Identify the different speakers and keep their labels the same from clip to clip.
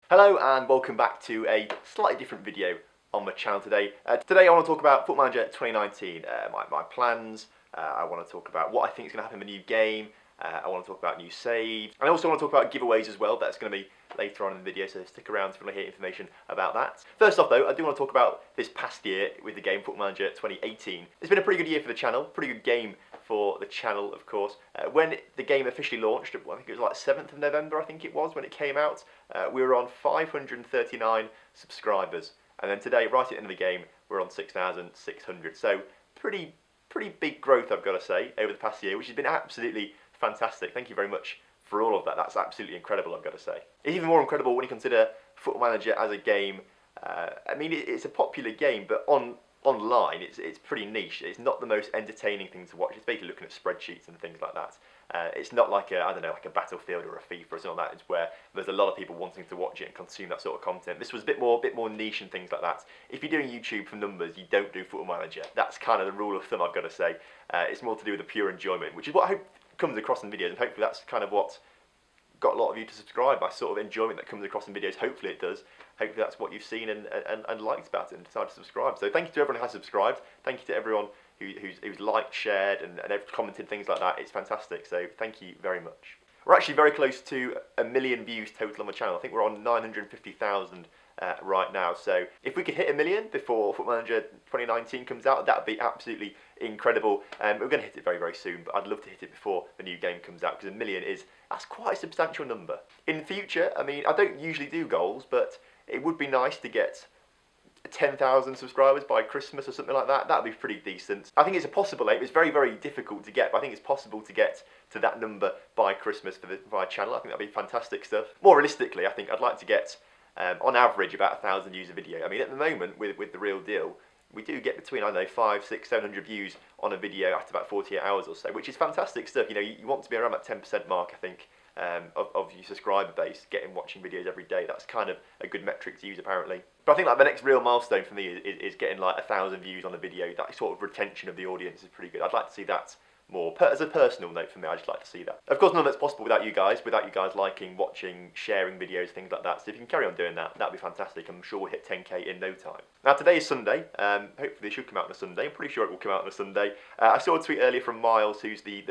Speaker 1: Hello and welcome back to a slightly different video on the channel today. Today I want to talk about Football Manager 2019, my plans. I want to talk about what I think is going to happen in the new game. I want to talk about new saves. And I also want to talk about giveaways as well. That's going to be later on in the video, so stick around if you want to hear information about that. First off though, I do want to talk about this past year with the game Football Manager 2018. It's been a pretty good year for the channel, pretty good game for the channel of course. When the game officially launched, I think it was like 7th of November I think it was when it came out, we were on 539 subscribers. And then today, right at the end of the game, we're on 6,600. So pretty big growth I've got to say over the past year, which has been absolutely fantastic. Thank you very much for all of that. That's absolutely incredible, I've got to say. It's even more incredible when you consider Football Manager as a game. I mean, it's a popular game, but online it's pretty niche. It's not the most entertaining thing to watch. It's basically looking at spreadsheets and things like that. It's not like like a Battlefield or a FIFA or something like that. It's where there's a lot of people wanting to watch it and consume that sort of content. This was a bit more niche and things like that. If you're doing YouTube for numbers, you don't do Football Manager. That's kind of the rule of thumb, I've got to say. It's more to do with the pure enjoyment, which is what I hope comes across in videos, and hopefully that's kind of what got a lot of you to subscribe, by sort of enjoyment that comes across in videos. Hopefully it does. Hopefully that's what you've seen and liked about it and decided to subscribe. So thank you to everyone who has subscribed. Thank you to everyone who's liked, shared and commented, things like that. It's fantastic, so thank you very much. We're actually very close to 1 million views total on the channel. I think we're on 950,000 right now, so if we could hit 1 million before Football Manager 2019 comes out, that would be absolutely incredible. We're going to hit it very soon, but I'd love to hit it before the new game comes out, because 1 million that's quite a substantial number. In future, I mean, I don't usually do goals, but it would be nice to get 10,000 subscribers by Christmas or something like that. That would be pretty decent. I think it's a possible aim. It's very difficult to get, but I think it's possible to get to that number by Christmas for my channel. I think that'd be fantastic stuff. More realistically, I think I'd like to get on average about 1,000 views a video. I mean, at the moment with the Real Deal, we do get between, I don't know, 500, 600, 700 views on a video after about 48 hours or so, which is fantastic stuff. You know, you want to be around that 10% mark, I think, of your subscriber base, watching videos every day. That's kind of a good metric to use, apparently. But I think like the next real milestone for me is getting like 1,000 views on a video. That sort of retention of the audience is pretty good. I'd like to see that more. As a personal note for me, I'd just like to see that. Of course, none of that's possible without you guys liking, watching, sharing videos, things like that. So if you can carry on doing that, that'd be fantastic. I'm sure we'll hit 10k in no time. Now today is Sunday. Hopefully it should come out on a Sunday. I'm pretty sure it will come out on a Sunday. I saw a tweet earlier from Miles, who's the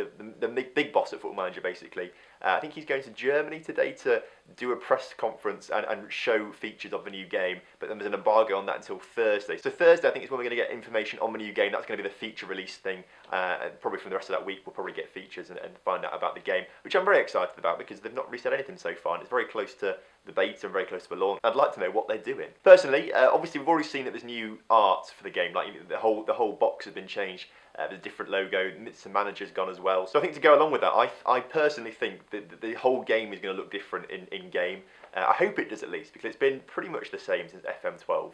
Speaker 1: big boss at Football Manager, basically. I think he's going to Germany today to do a press conference and show features of the new game, but then there's an embargo on that until Thursday. So Thursday I think is when we're going to get information on the new game. That's going to be the feature release thing, and probably from the rest of that week we'll probably get features and find out about the game, which I'm very excited about because they've not really said anything so far, and it's very close to the beta and very close to the launch. I'd like to know what they're doing. Personally, obviously we've already seen that there's new art for the game, like the whole box has been changed. There's a different logo, some managers gone as well. So I think to go along with that, I personally think that the whole game is going to look different in-game. I hope it does at least, because it's been pretty much the same since FM12.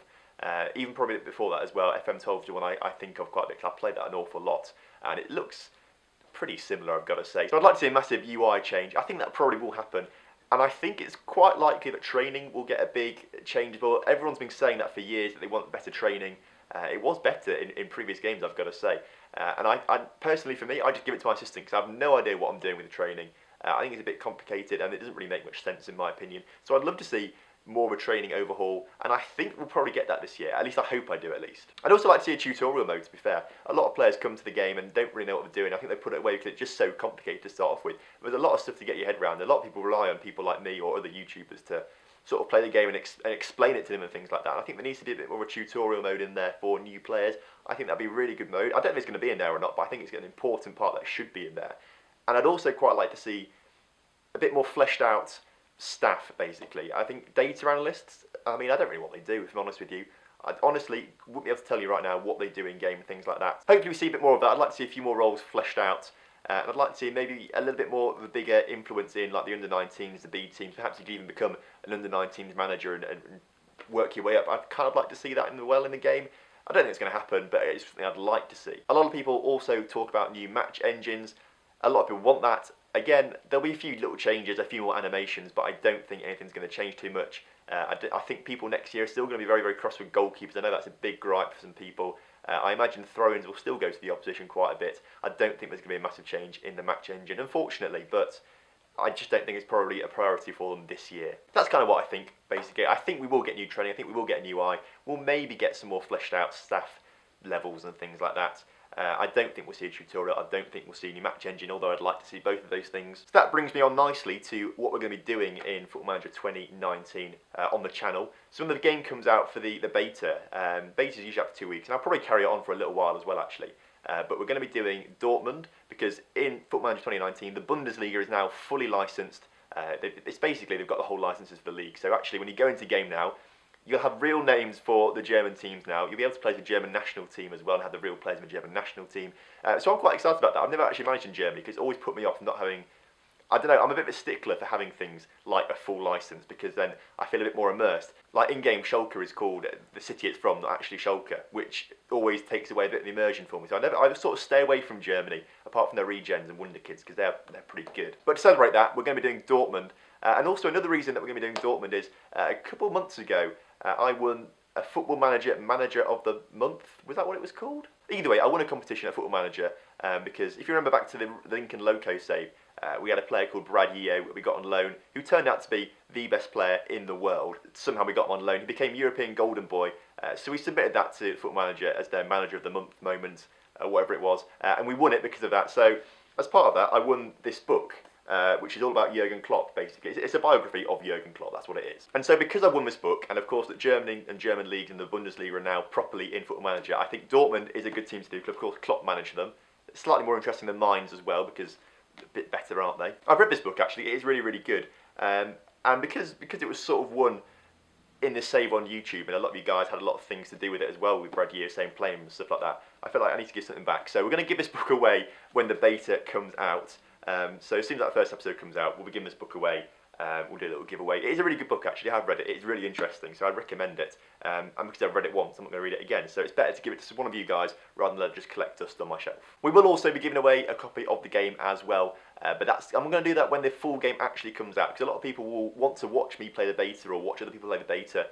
Speaker 1: Even probably before that as well. FM12 is the one I think of quite a bit, because I've played that an awful lot, and it looks pretty similar, I've got to say. So I'd like to see a massive UI change. I think that probably will happen. And I think it's quite likely that training will get a big change. But everyone's been saying that for years, that they want better training. It was better in previous games, I've got to say. And I personally, for me, I just give it to my assistant because I have no idea what I'm doing with the training. I think it's a bit complicated and it doesn't really make much sense in my opinion. So I'd love to see more of a training overhaul, and I think we'll probably get that this year. At least I hope I do, at least. I'd also like to see a tutorial mode, to be fair. A lot of players come to the game and don't really know what they're doing. I think they put it away because it's just so complicated to start off with. There's a lot of stuff to get your head around. A lot of people rely on people like me or other YouTubers to sort of play the game and explain it to them and things like that. And I think there needs to be a bit more of a tutorial mode in there for new players. I think that'd be a really good mode. I don't know if it's going to be in there or not, but I think it's an important part that should be in there. And I'd also quite like to see a bit more fleshed out staff, basically. I think data analysts, I mean, I don't really know what they do, if I'm honest with you. I honestly wouldn't be able to tell you right now what they do in game and things like that. Hopefully we see a bit more of that. I'd like to see a few more roles fleshed out. And I'd like to see maybe a little bit more of a bigger influence in like the under-19s, the B teams. Perhaps you could even become an under-19s manager and work your way up. I'd kind of like to see that in the game. I don't think it's going to happen, but it's something I'd like to see. A lot of people also talk about new match engines. A lot of people want that. Again, there'll be a few little changes, a few more animations, but I don't think anything's going to change too much. I think people next year are still going to be very cross with goalkeepers. I know that's a big gripe for some people. I imagine throw-ins will still go to the opposition quite a bit. I don't think there's going to be a massive change in the match engine, unfortunately, but I just don't think it's probably a priority for them this year. That's kind of what I think, basically. I think we will get new training, I think we will get a new UI, we'll maybe get some more fleshed out staff levels and things like that. I don't think we'll see a tutorial, I don't think we'll see a new match engine, although I'd like to see both of those things. So that brings me on nicely to what we're going to be doing in Football Manager 2019 on the channel. So when the game comes out for the beta, beta's usually after 2 weeks, and I'll probably carry it on for a little while as well actually. But we're going to be doing Dortmund, because in Football Manager 2019, the Bundesliga is now fully licensed. It's basically, they've got the whole licenses for the league. So actually, when you go into game now, you'll have real names for the German teams now. You'll be able to play the German national team as well and have the real players in the German national team. So I'm quite excited about that. I've never actually managed in Germany because it's always put me off not having... I don't know, I'm a bit of a stickler for having things like a full license because then I feel a bit more immersed. Like in-game Schalke is called the city it's from, not actually Schalke, which always takes away a bit of the immersion for me. So I sort of stay away from Germany, apart from their regens and Wonder Kids, because they're pretty good. But to celebrate that, we're going to be doing Dortmund. And also another reason that we're going to be doing Dortmund is a couple of months ago, I won a Football Manager of the Month. Was that what it was called? Either way, I won a competition at Football Manager because if you remember back to the Lincoln Loco save, we had a player called Brad Yeo we got on loan who turned out to be the best player in the world. Somehow we got him on loan. He became European Golden Boy. So we submitted that to Football Manager as their Manager of the Month moment, whatever it was. And we won it because of that. So as part of that, I won this book. Which is all about Jurgen Klopp, basically. It's a biography of Jurgen Klopp, that's what it is. And so because I won this book, and of course that Germany and German leagues and the Bundesliga are now properly in Football Manager, I think Dortmund is a good team to do, because of course Klopp managed them. It's slightly more interesting than Mainz as well, because a bit better, aren't they? I've read this book actually, it is really, really good. And because it was sort of won in the save on YouTube, and a lot of you guys had a lot of things to do with it as well, with Brad Yeo saying playing and stuff like that, I feel like I need to give something back. So we're going to give this book away when the beta comes out. So as soon as that first episode comes out, we'll be giving this book away. We'll do a little giveaway. It is a really good book actually, I've read it, it's really interesting, so I'd recommend it. And because I've read it once, I'm not going to read it again, so it's better to give it to one of you guys rather than let it just collect dust on my shelf. We will also be giving away a copy of the game as well, but I'm going to do that when the full game actually comes out, because a lot of people will want to watch me play the beta or watch other people play the beta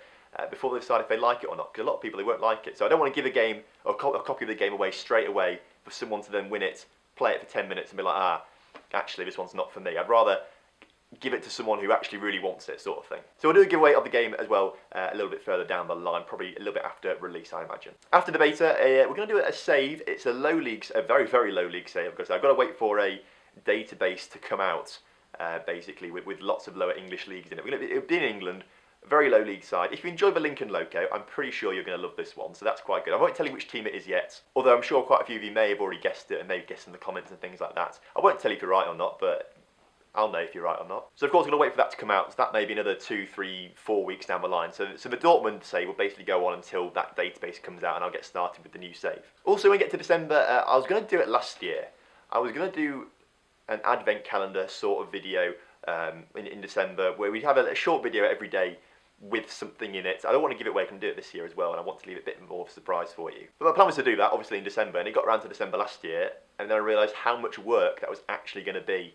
Speaker 1: before they decide if they like it or not, because a lot of people, they won't like it. So I don't want to give a game or a copy of the game away straight away for someone to then win it, play it for 10 minutes and be like, actually this one's not for me. I'd rather give it to someone who actually really wants it, sort of thing. So we'll do a giveaway of the game as well a little bit further down the line, probably a little bit after release, I imagine. After the beta, we're going to do a save. It's a low league, a very, very low league save, because I've got to wait for a database to come out, basically, with lots of lower English leagues in it. It'll be in England, very low league side. If you enjoy the Lincoln Loco, I'm pretty sure you're going to love this one, so that's quite good. I won't tell you which team it is yet, although I'm sure quite a few of you may have already guessed it and maybe guessed in the comments and things like that. I won't tell you if you're right or not, but I'll know if you're right or not. So of course, we're going to wait for that to come out, so that may be another 2, 3, 4 weeks down the line. So the Dortmund save will basically go on until that database comes out and I'll get started with the new save. Also, when we get to December, I was going to do it last year. I was going to do an advent calendar sort of video in December, where we'd have a short video every day with something in it. I don't want to give it away, I can do it this year as well, and I want to leave it a bit more of a surprise for you. But my plan was to do that, obviously, in December, and it got around to December last year, and then I realised how much work that was actually going to be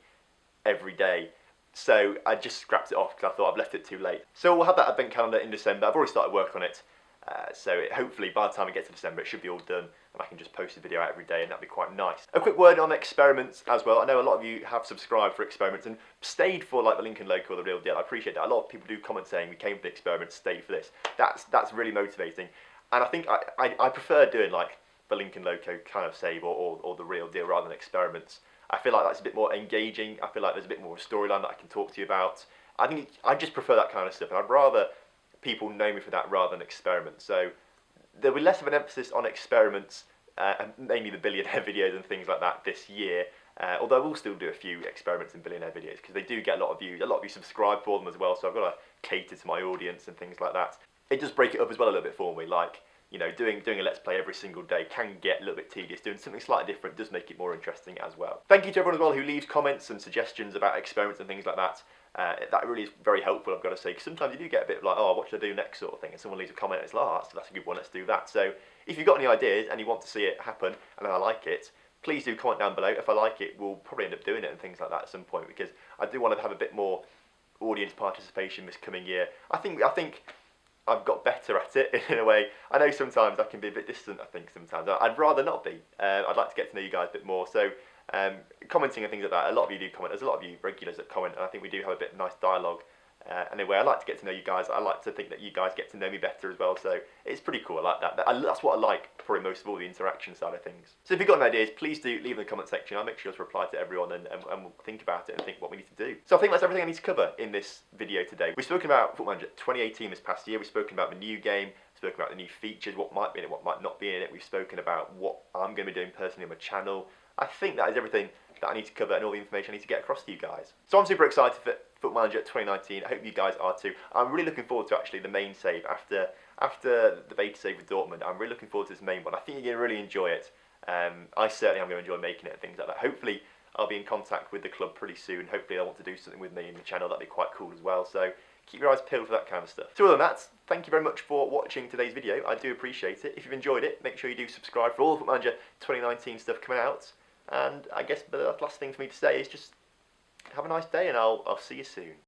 Speaker 1: every day. So I just scrapped it off because I thought I've left it too late. So we'll have that advent calendar in December. I've already started work on it. Hopefully by the time we get to December it should be all done and I can just post a video out every day, and that'd be quite nice. A quick word on experiments as well. I know a lot of you have subscribed for experiments and stayed for like the Lincoln Loco or the Real Deal. I appreciate that. A lot of people do comment saying we came for the experiments, stayed for this. That's really motivating, and I think I prefer doing like the Lincoln Loco kind of save or the Real Deal rather than experiments. I feel like that's a bit more engaging. I feel like there's a bit more of a storyline that I can talk to you about. I just prefer that kind of stuff, and I'd rather people know me for that rather than experiments. So there'll be less of an emphasis on experiments, and mainly the billionaire videos and things like that this year. Although I will still do a few experiments and billionaire videos because they do get a lot of views. A lot of you subscribe for them as well, so I've got to cater to my audience and things like that. It does break it up as well a little bit for me. Like, you know, doing a Let's Play every single day can get a little bit tedious. Doing something slightly different does make it more interesting as well. Thank you to everyone as well who leaves comments and suggestions about experiments and things like that. That really is very helpful, I've got to say, because sometimes you do get a bit of like, oh, what should I do next sort of thing, and someone leaves a comment and it's like, oh, that's a good one, let's do that. So if you've got any ideas and you want to see it happen and I like it, please do comment down below. If I like it, we'll probably end up doing it and things like that at some point, because I do want to have a bit more audience participation this coming year. I think I've got better at it in a way. I know sometimes I can be a bit distant, I think sometimes. I'd rather not be. I'd like to get to know you guys a bit more. So commenting and things like that. A lot of you do comment. There's a lot of you regulars that comment, and I think we do have a bit of nice dialogue. Anyway, I like to get to know you guys. I like to think that you guys get to know me better as well, so it's pretty cool. I like that. That's what I like, probably most of all, the interaction side of things. So if you've got any ideas, please do leave in the comment section. I'll make sure to reply to everyone and we'll think about it and think what we need to do. So I think that's everything I need to cover in this video today. We've spoken about Football Manager 2018 this past year. We've spoken about the new game. We've spoken about the new features, what might be in it, what might not be in it. We've spoken about what I'm going to be doing personally on my channel. I think that is everything that I need to cover and all the information I need to get across to you guys. So I'm super excited for Football Manager 2019. I hope you guys are too. I'm really looking forward to actually the main save after the beta save with Dortmund. I'm really looking forward to this main one. I think you're going to really enjoy it. I certainly am going to enjoy making it and things like that. Hopefully I'll be in contact with the club pretty soon. Hopefully they'll want to do something with me in the channel. That'd be quite cool as well. So keep your eyes peeled for that kind of stuff. So other than that, thank you very much for watching today's video. I do appreciate it. If you've enjoyed it, make sure you do subscribe for all the Football Manager 2019 stuff coming out. And I guess the last thing for me to say is just have a nice day, and I'll see you soon.